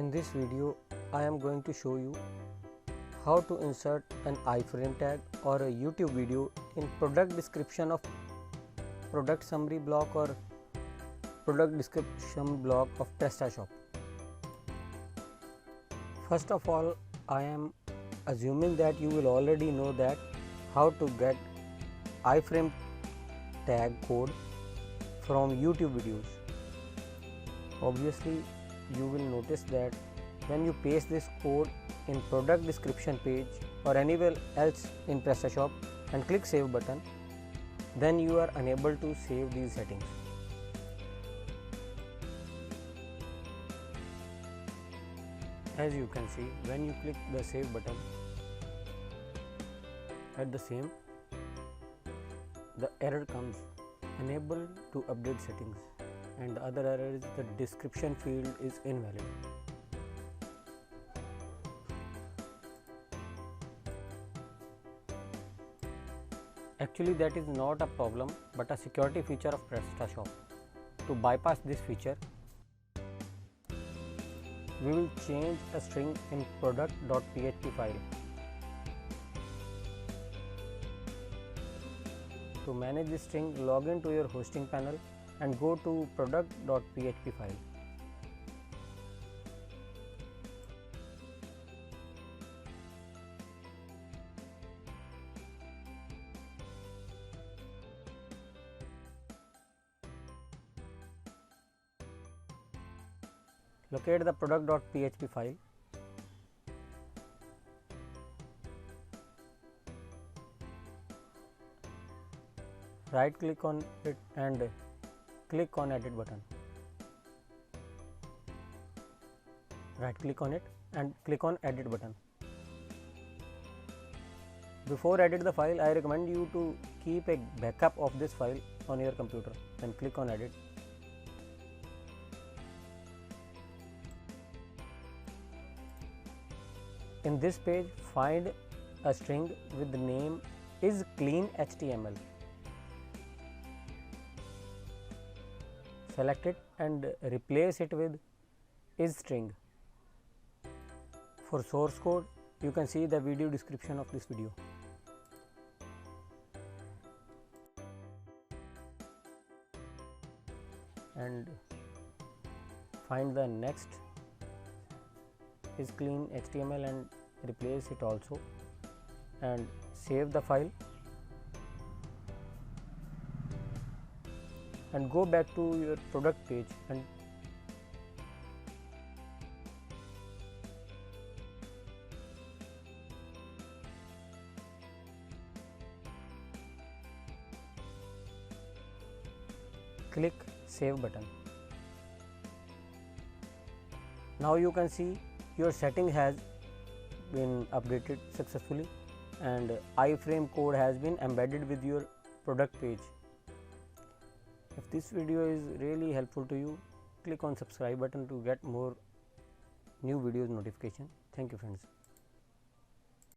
In this video, I am going to show you how to insert an iframe tag or a YouTube video in product description of product summary block or product description block of PrestaShop. First of all, I am assuming that you will already know that how to get iframe tag code from YouTube videos. Obviously, you will notice that when you paste this code in product description page or anywhere else in PrestaShop and click save button, then you are unable to save these settings. As you can see, when you click the save button, at the same the error comes unable to update settings, and the other error is the description field is invalid. Actually, that is not a problem but a security feature of PrestaShop. To bypass this feature, we will change a string in product.php file. To manage this string, log in to your hosting panel and go to product.php file. Locate the product.php file. Right click on it and click on edit button. Right click on it and click on edit button. Before edit the file, I recommend you to keep a backup of this file on your computer. Then click on edit. In this page, find a string with the name is clean HTML. Select it and replace it with is string. For source code, you can see the video description of this video. And find the next is clean HTML and replace it also, and save the file and go back to your product page and click save button. Now you can see your setting has been updated successfully and iframe code has been embedded with your product page. If this video is really helpful to you, click on subscribe button to get more new videos notification. Thank you friends.